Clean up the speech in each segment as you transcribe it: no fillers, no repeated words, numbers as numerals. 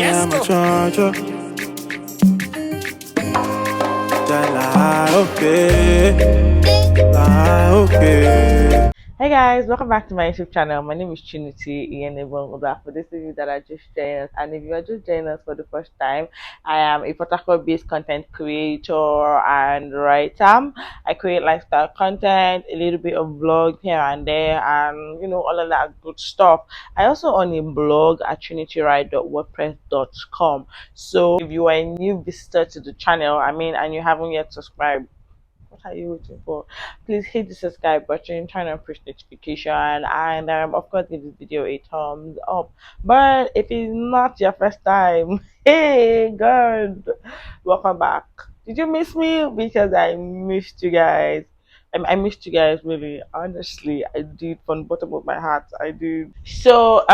am a charger. Hey guys, welcome back to my YouTube channel. My name is Trinity Iyenebongoda. For those of you that are just joining us, and if you are just joining us for the first time, I am a Port Harcourt-based content creator and writer. I create lifestyle content, a little bit of vlog here and there, and all of that good stuff. I also own a blog at trinityride.wordpress.com. So if you are a new visitor to the channel, and you haven't yet subscribed, what are you waiting for? Please hit the subscribe button, turn on push notification, and of course give this video a thumbs up. But if it's not your first time, hey god, welcome back. Did you miss me? Because I missed you guys. I missed you guys really. Honestly, I did from the bottom of my heart. I did. So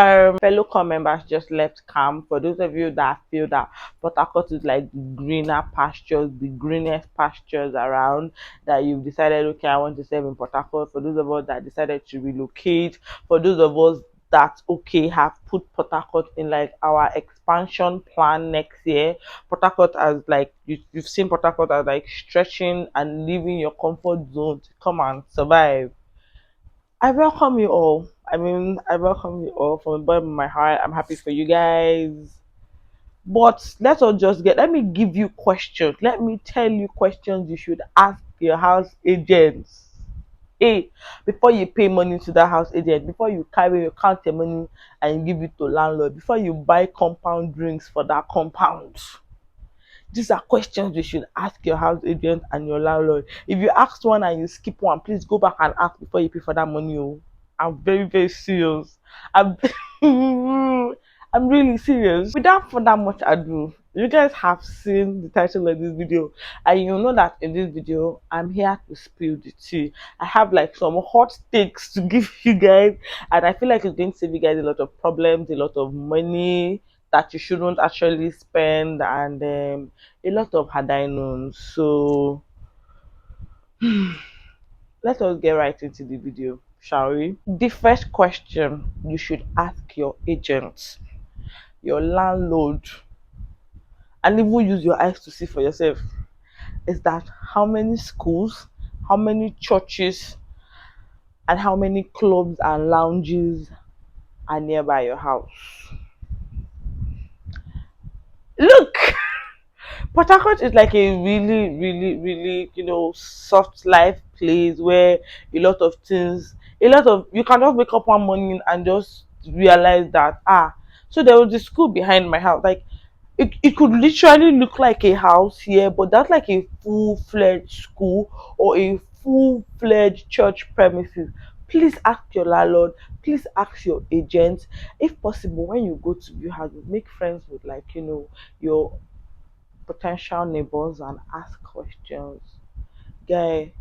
fellow core members just left camp. For those of you that feel that Port Harcourt is like the greener pastures, the greenest pastures around, that you've decided, okay, I want to serve in Port Harcourt. For those of us that decided to relocate, for those of us that okay have put Port Harcourt in like our expansion plan next year. Port Harcourt as like you've seen Port Harcourt as like stretching and leaving your comfort zone to come and survive. I welcome you all. I welcome you all from the bottom of my heart. I'm happy for you guys. But let me give you questions. Let me tell you questions you should ask your house agents. Hey, before you pay money to that house agent, before you count your money and give it to landlord, before you buy compound drinks for that compound. These are questions you should ask your house agent and your landlord. If you ask one and you skip one, please go back and ask before you pay for that money. Oh. I'm very, very serious. I'm I'm really serious. Without further much ado, you guys have seen the title of this video, and you know that in this video, I'm here to spill the tea. I have like some hot takes to give you guys, and I feel like it's going to save you guys a lot of problems, a lot of money that you shouldn't actually spend, and a lot of hard knowns. So let us get right into the video, shall we? The first question you should ask your agent, your landlord, and even use your eyes to see for yourself, is that how many schools, how many churches, and how many clubs and lounges are nearby your house? Look, Port Harcourt is like a really, really, really, soft life place where a lot of you can just wake up one morning and just realize that so there was a school behind my house. Like it could literally look like a house here, but that's like a full-fledged school or a full-fledged church premises. Please ask your landlord, please ask your agent. If possible, when you go to view houses, make friends with your potential neighbors and ask questions. Guy,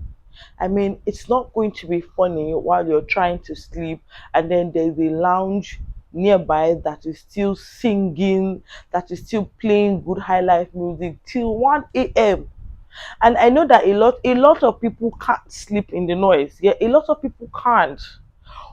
it's not going to be funny while you're trying to sleep and then there's a lounge nearby that is still singing, that is still playing good high life music till 1 a.m. And I know that a lot of people can't sleep in the noise. Yeah, a lot of people can't.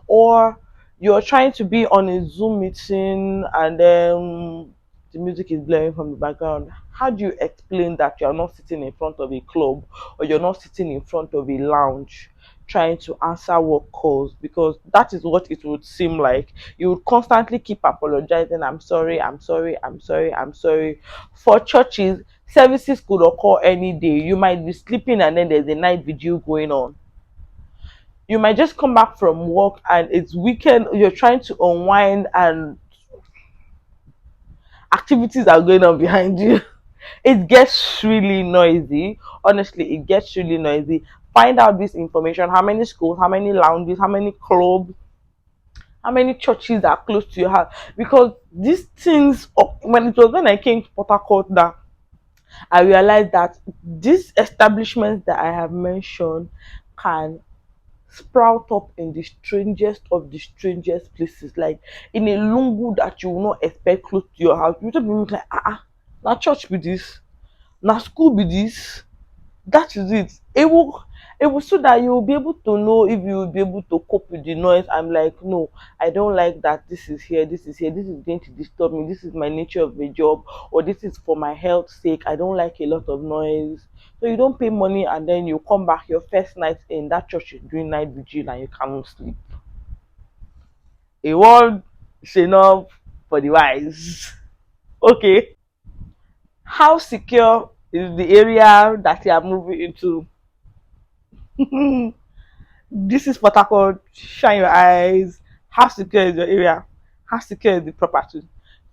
Or you're trying to be on a Zoom meeting and then the music is blaring from the background. How do you explain that you're not sitting in front of a club or you're not sitting in front of a lounge trying to answer work calls? Because that is what it would seem like. You would constantly keep apologizing. I'm sorry, I'm sorry, I'm sorry, I'm sorry. For churches, services could occur any day. You might be sleeping and then there's a night vigil going on. You might just come back from work and it's weekend, you're trying to unwind and activities are going on behind you. It gets really noisy. Honestly, it gets really noisy. Find out this information: how many schools, how many lounges, how many clubs, how many churches are close to your house. Because these things, when I came to Port Harcourt, that I realized that these establishments that I have mentioned can sprout up in the strangest of the strangest places, like in a lungu that you will not expect close to your house. You just be like, now church be this, now school be this. That is it. It was so that you will be able to know if you will be able to cope with the noise. I'm like, no, I don't like that. This is here, this is here, this is going to disturb me. This is my nature of the job, or this is for my health sake. I don't like a lot of noise. So you don't pay money and then you come back your first night in that church is doing night vigil and you cannot sleep. A word is enough for the wise. Okay. How secure is the area that you are moving into? This is Port Harcourt. Shine your eyes. How secure is your area? How secure is the property?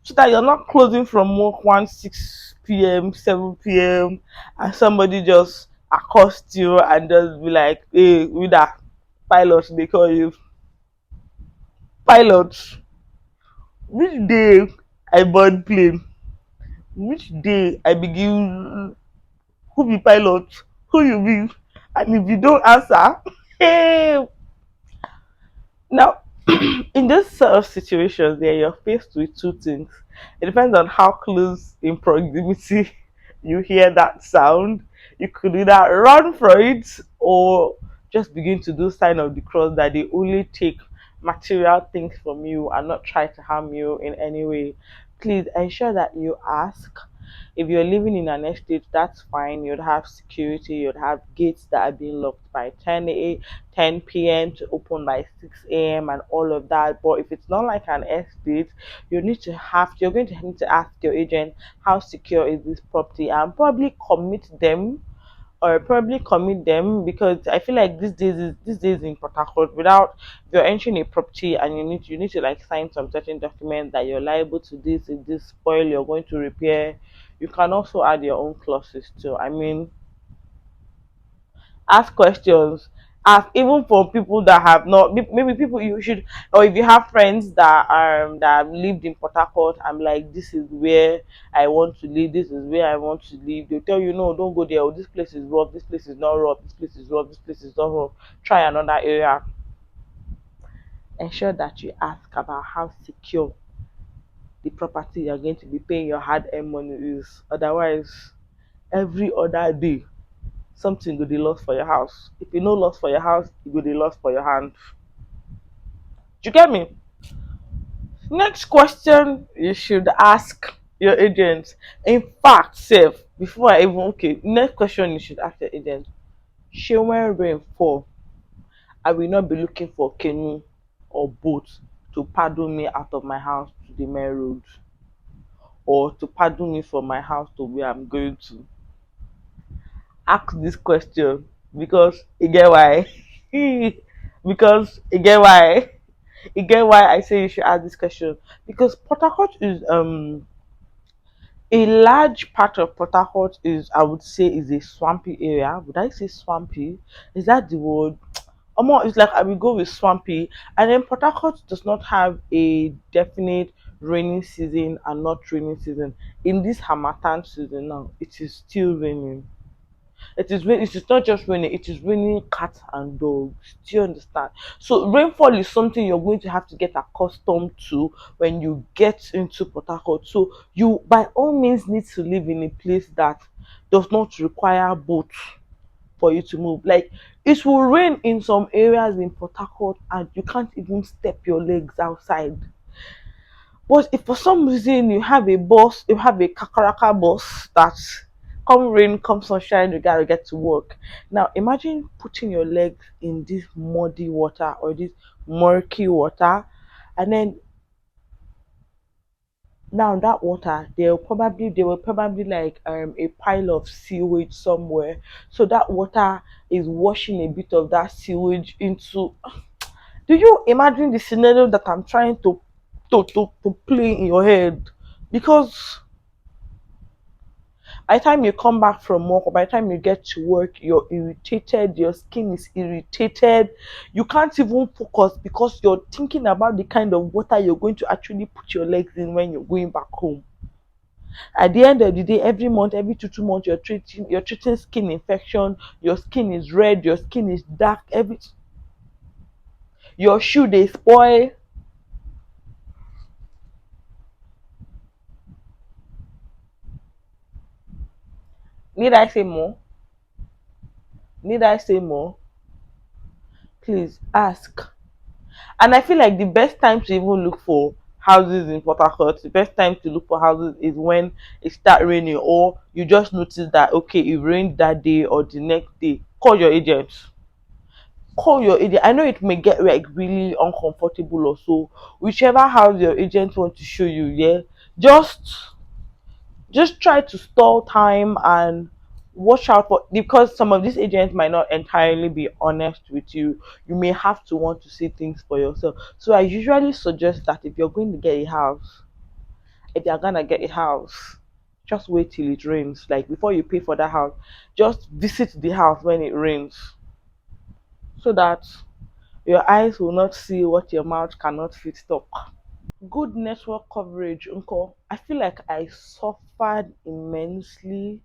So that you're not closing from work 1 6 p.m., 7 p.m., and somebody just accost you and just be like, hey, with that pilot, they call you pilot. Which day I board plane? Which day I begin who be pilot? Who you be? And if you don't answer, hey, now, in this sort of situations, there you're faced with two things. It depends on how close in proximity you hear that sound. You could either run for it or just begin to do sign of the cross that they only take material things from you and not try to harm you in any way. Please ensure that you ask. If you're living in an estate, that's fine. You'd have security, you'd have gates that are being locked by 10 p.m. to open by 6 a.m. and all of that. But if it's not like an estate, you're going to need to ask your agent how secure is this property and probably commit them because I feel like these days in Port Harcourt, without if you're entering a property and you need to like sign some certain document that you're liable to this if this spoil you're going to repair. You can also add your own clauses too. I mean, ask questions. Ask even for people that have not maybe people you should, or if you have friends that have lived in Port Harcourt, I'm like, this is where I want to live, this is where I want to live. They'll tell you, no, don't go there. Oh, this place is rough, this place is not rough, this place is rough, this place is not rough. Try another area. Ensure that you ask about how secure the property you're going to be paying your hard-earned money is. Otherwise, every other day something go dey lost for your house. If you no lost for your house, e go dey lost for your hand. Do you get me? Next question you should ask your agent. In fact, sef, before I even okay, next question you should ask your agent. Shey when rain fall, I will not be looking for canoe or boat to paddle me out of my house to the main road or to paddle me from my house to where I'm going to. Ask this question because e get why. Because e get why. E get why I say you should ask this question. Because Port Harcourt is a large part of Port Harcourt is, I would say, is a swampy area. Would I say swampy? Is that the word? It's like I will go with swampy. And then Port Harcourt does not have a definite rainy season and not rainy season. In this Hamatan season now, it is still raining. It is not just raining, it is raining cats and dogs. Do you understand? So rainfall is something you're going to have to get accustomed to when you get into Port Harcourt. So you by all means need to live in a place that does not require boats for you to move. Like it will rain in some areas in Port Harcourt and you can't even step your legs outside. But if for some reason you have a kakaraka bus that come rain, come sunshine, you gotta get to work. Now imagine putting your legs in this muddy water or this murky water, and then now that water they will probably like a pile of sewage somewhere. So that water is washing a bit of that sewage into. Do you imagine the scenario that I'm trying to play in your head? Because by the time you come back from work or by the time you get to work, you're irritated, your skin is irritated, you can't even focus because you're thinking about the kind of water you're going to actually put your legs in when you're going back home. At the end of the day, every month, every two months, you're treating skin infection, your skin is red, your skin is dark, your shoe they spoil. Need I say more? Need I say more? Please ask. And I feel like the best time to even look for houses in Port Harcourt, the best time to look for houses is when it start raining, or you just notice that okay, it rained that day or the next day. Call your agent. Call your agent. I know it may get like really uncomfortable or so. Whichever house your agent want to show you, yeah, just just try to stall time and watch out for, because some of these agents might not entirely be honest with you. You may have to want to see things for yourself. So I usually suggest that if you're going to get a house, if you're gonna get a house, just wait till it rains. Like before you pay for that house, just visit the house when it rains, so that your eyes will not see what your mouth cannot fit talk. Good network coverage, uncle. I feel like I suffered immensely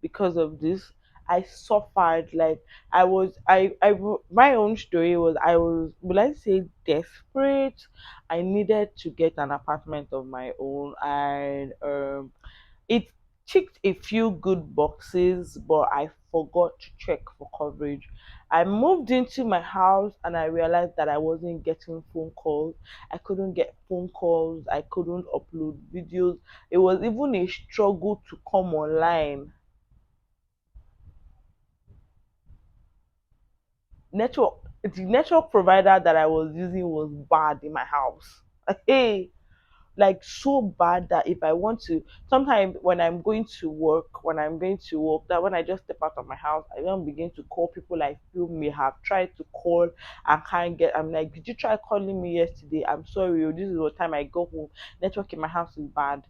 because of this. I suffered like my own story was, I was, will I say, desperate. I needed to get an apartment of my own, and it ticked a few good boxes, but I forgot to check for coverage. I moved into my house and I realized that I wasn't getting phone calls. I couldn't get phone calls. I couldn't upload videos. It was even a struggle to come online. Network, the network provider that I was using was bad in my house. Hey, like so bad that if I want to, sometimes when I'm going to work, that when I just step out of my house, I don't begin to call people I feel may have tried to call and can't get. I'm like, did you try calling me yesterday? I'm sorry, oh, this is what time I go home. Network in my house is bad.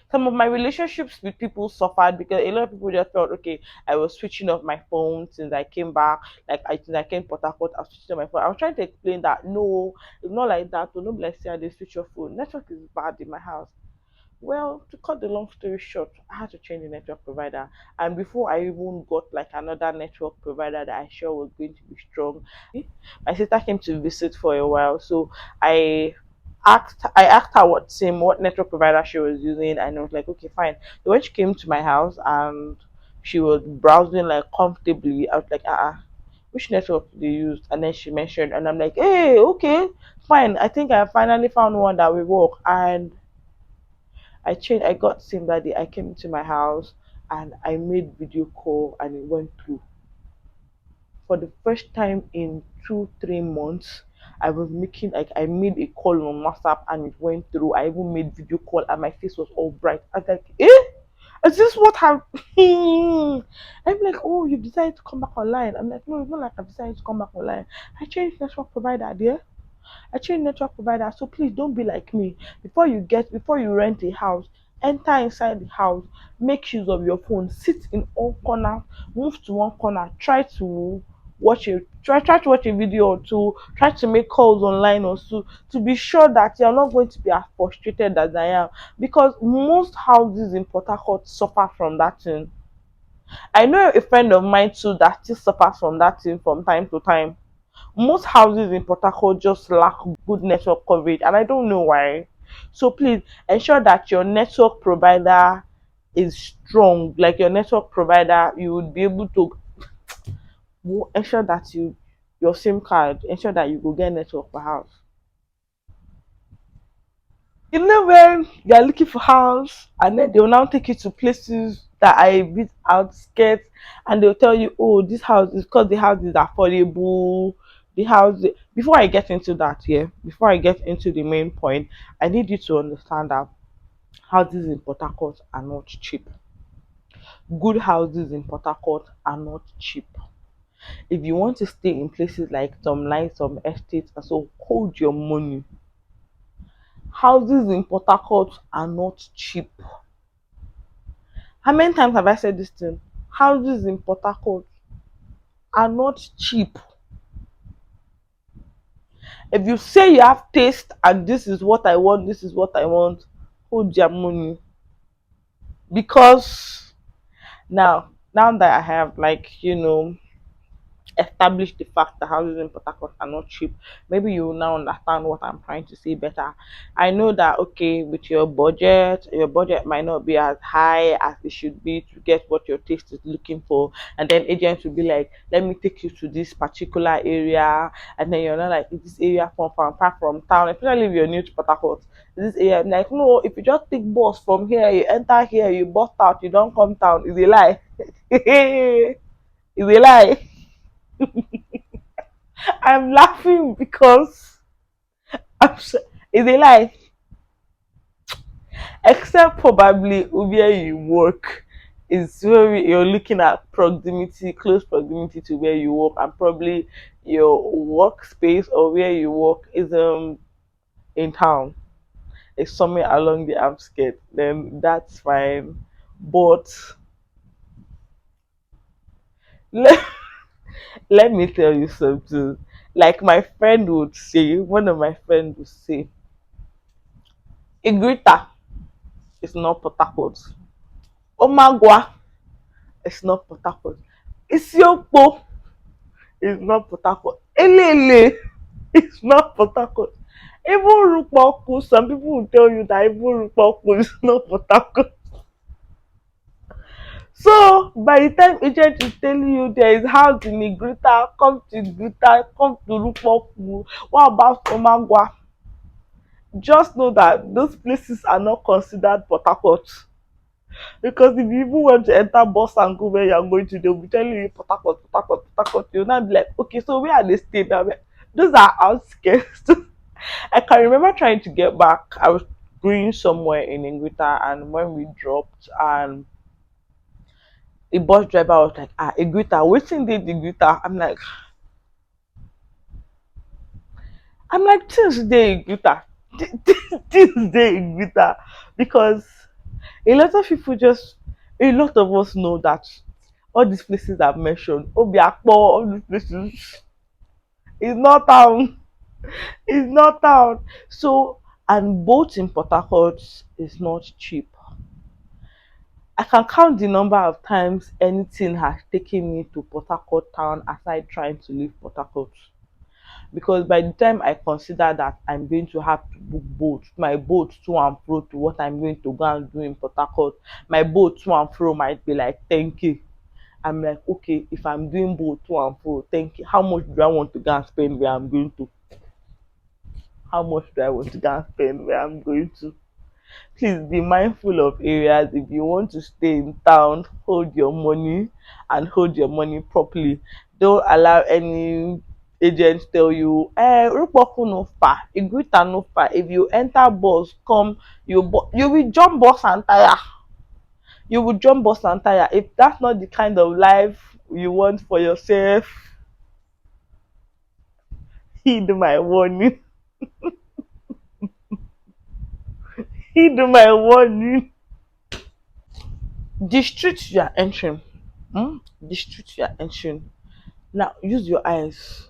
Some of my relationships with people suffered because a lot of people just felt okay. I was switching off my phone since I came back. Like since I came to Port Harcourt, I was switching off my phone. I was trying to explain that no, it's not like that. So no, like say I did switch your phone. Network is bad in my house. Well, to cut the long story short, I had to change the network provider. And before I even got like another network provider that I sure was going to be strong, my sister came to visit for a while. So I I asked her what network provider she was using, and I was like, okay, fine. So when she came to my house and she was browsing like comfortably, I was like, which network do you use? And then she mentioned, and I'm like, hey, okay, fine. I think I finally found one that will work. And I got SIM that day. I came to my house and I made video call and it went through. For the first time in 2 3 months, I was making like I made a call on WhatsApp and it went through. I even made video call and my face was all bright. I was like, is this what I'm I'm like, oh, you decided to come back online. I'm like, no, it's not like I've decided to come back online. I changed network provider there. I change network provider, so please don't be like me. Before you rent a house, enter inside the house, make use of your phone, sit in all corners, move to one corner, try to watch a video or two, try to make calls online or so, to be sure that you're not going to be as frustrated as I am. Because most houses in Port Harcourt suffer from that thing. I know a friend of mine too that still suffers from that thing from time to time. Most houses in Port Harcourt just lack good network coverage, and I don't know why. So please ensure that your network provider is strong. Like your network provider, you would be able to ensure that your SIM card, ensure that you will get network for house. You know when you are looking for house and then they will now take you to places that are a bit outskirts, and they'll tell you, oh, this house is because the house is affordable. The house, before I get into that, yeah, before I get into the main point, I need you to understand that houses in Port Harcourt are not cheap. Good houses in Port Harcourt are not cheap. If you want to stay in places like some lines, some estates, and so hold your money. Houses in Port Harcourt are not cheap. How many times have I said this thing? Houses in Port Harcourt are not cheap. If you say you have taste and this is what I want, this is what I want, hold your money. Because now that I have, like, establish the fact that houses in Port Harcourt are not cheap, maybe you will now understand what I'm trying to say better. I know that okay, with your budget might not be as high as it should be to get what your taste is looking for, and then agents will be like, "Let me take you to this particular area," and then you're not like, "Is this area far from town?" Especially if you're new to Port Harcourt, this area I'm like, no, if you just take bus from here, you enter here, you bust out, you don't come town. It's a lie. It's a lie. I'm laughing because it's a lie. Except probably where you work is where you're looking at proximity, close proximity to where you work, and probably your workspace or where you work is in town. It's somewhere along the outskirts. Then that's fine. But let, let me tell you something. Like my friend would say, one of my friends would say, Igrita is not Port Harcourt. Omagwa is not Port Harcourt. Isiokpo is not Port Harcourt. Elele is not Port Harcourt. Even Rupoku, some people will tell you that even Rupoku is not Port Harcourt. So by the time agent is telling you there is house in Igrita, come to Rupoku. What about Omagwa? Just know that those places are not considered Port Harcourt. Because if you even want to enter bus and go where you're going to, they'll be telling you Port Harcourt, Port Harcourt, Port Harcourt. You'll not be like, okay, so where are they staying now? Those are outskirts. I can remember trying to get back. I was going somewhere in Ingwita, and when we dropped, and the bus driver was like, ah, Ingwita, waiting did Ingwita. I'm like, Tuesday Ingwita. Tuesday Ingwita. Because a lot of people just, a lot of us know that all these places I've mentioned, Obiakpo, all these places, is not town. It's not town. So, and boat in Port Harcourt is not cheap. I can count the number of times anything has taken me to Port Harcourt town aside trying to leave Port Harcourt. Because by the time I consider that I'm going to have to book boat, my boat to and fro to what I'm going to go and do in Port Harcourt, my boat to and fro might be like 10K. I'm like, okay, if I'm doing both to and fro, thank you. How much do I want to go and spend where I'm going to? How much do I want to go and spend where I'm going to? Please be mindful of areas. If you want to stay in town, hold your money and hold your money properly. Don't allow any agent tell you, Rupoku no far, Iguita no far. If you enter bus, come, you will jump bus and tire. You will jump bus and tire. If that's not the kind of life you want for yourself, heed my warning. Heed my warning. The street you are entering, the street you are entering. Now use your eyes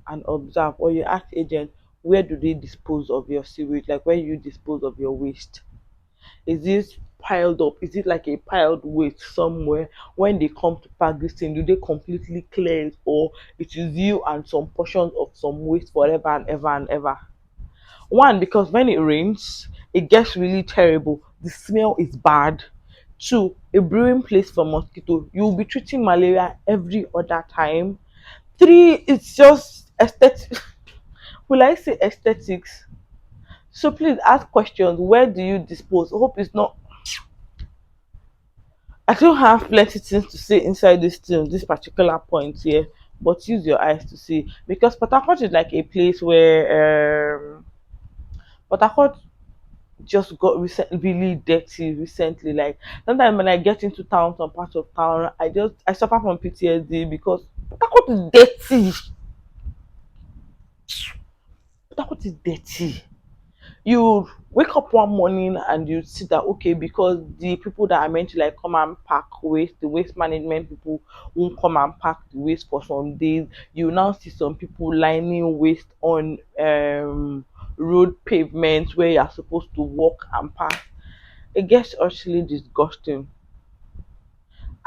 and observe, or you ask agent, where do they dispose of your sewage? Like where you dispose of your waste? Is this piled up? Is it like a piled waste somewhere? When they come to pack this thing, do they completely clear it, or it is you and some portions of some waste forever and ever and ever? One, because when it rains, it gets really terrible. The smell is bad. Two, a brewing place for mosquito. You'll be treating malaria every other time. Three, it's just aesthetic. Will I say aesthetics? So please ask questions. Where do you dispose? Hope it's not. I don't have plenty things to say inside this particular point here, but use your eyes to see, because Port Harcourt is like a place where Port Harcourt just got really dirty recently. Like sometimes when I get into town, some parts of town, I suffer from PTSD because Port Harcourt is dirty. Port Harcourt is dirty. You wake up one morning and you see that okay, because the people that are meant to like come and pack waste, the waste management people won't come and pack the waste for some days. You now see some people lining waste on road pavements where you're supposed to walk and pass. It gets actually disgusting.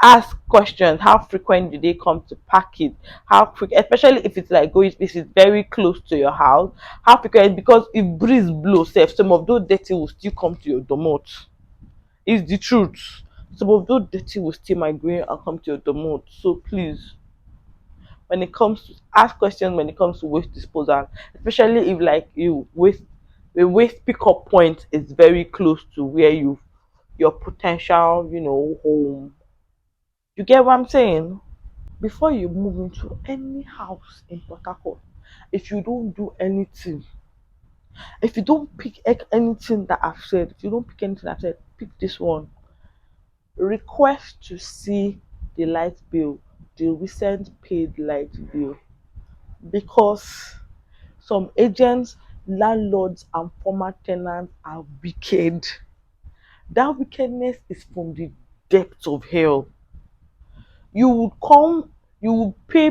Ask questions. How frequent do they come to pack it? How quick, especially if it's like going, if it's very close to your house. How frequent? Because if breeze blows, safe, some of those dirty will still come to your domot. It's the truth. Some of those dirty will still migrate and come to your domot. So please, when it comes to ask questions, when it comes to waste disposal, especially if like you waste, the waste pickup point is very close to where you, your potential, home. You get what I'm saying? Before you move into any house in Port Harcourt, if you don't do anything, if you don't pick anything that I've said, if you don't pick anything I've said, pick this one. Request to see the light bill, the recent paid light bill, because some agents, landlords, and former tenants are wicked. That wickedness is from the depths of hell. You would come, you will pay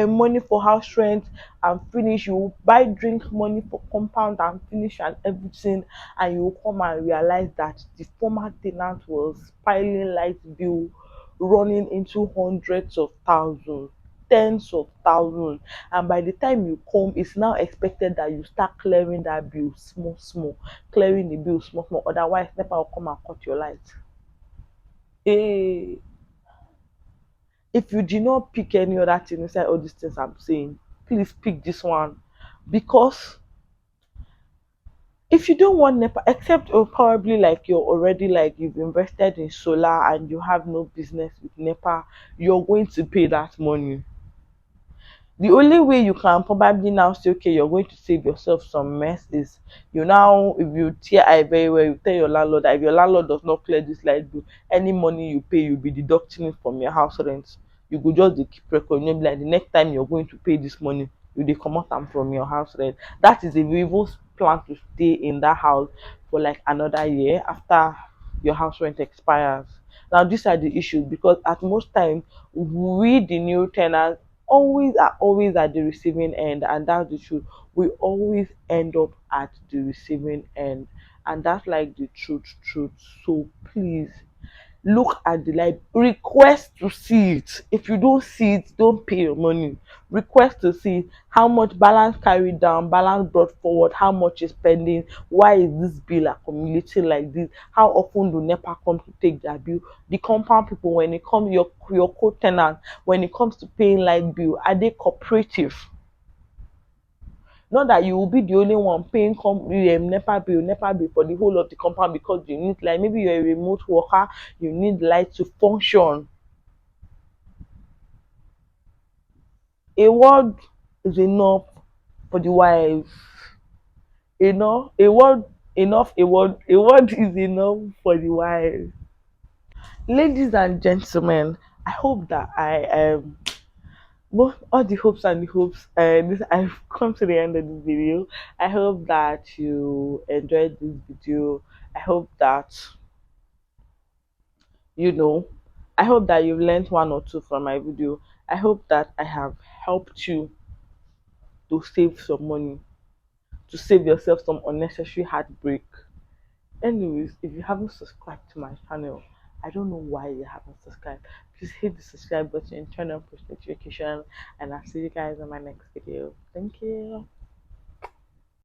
money for house rent and finish, you will buy drink money for compound and finish and everything, and you will come and realize that the former tenant was piling light bill running into hundreds of thousands, tens of thousands, and by the time you come, it's now expected that you start clearing that bill small small, clearing the bill small small, otherwise nepa will come and cut your light. Hey, if you did not pick any other thing inside all these things I'm saying, please pick this one. Because if you don't want NEPA, except or probably like you're already like you've invested in solar and you have no business with NEPA, you're going to pay that money. The only way you can probably now say, okay, you're going to save yourself some mess is you now, if you tear eye very well, you tell your landlord that if your landlord does not clear this light bill, any money you pay, you'll be deducting it from your house rent. You go just dey keep record, you know, be like the next time you're going to pay this money, you dey comot am from your house rent. That is if you even plan to stay in that house for like another year after your house rent expires. Now these are the issues, because at most times we the new tenants always at the receiving end, and that's the truth. We always end up at the receiving end, and that's like the truth. So please look at the light, request to see it. If you don't see it, don't pay your money. Request to see how much balance carried down, balance brought forward, how much is pending, why is this bill accumulating like this, how often do NEPA come to take their bill, the compound people, when it comes your co-tenant, when it comes to paying light bill, are they cooperative? Not that you will be the only one paying NEPA bill for the whole of the compound, because you need, like maybe you're a remote worker, you need light to function. A word is enough for the wife. A word enough. A word is enough for the wife. Ladies and gentlemen, I hope that I both all the hopes and the hopes, and this I've come to the end of this video. I hope that you enjoyed this video. I hope that you know I hope that you've learned one or two from my video. I hope that I have helped you to save some money, to save yourself some unnecessary heartbreak. Anyways, if you haven't subscribed to my channel, I don't know why you haven't subscribed. Please hit the subscribe button and turn on post notification, and I'll see you guys in my next video. Thank you.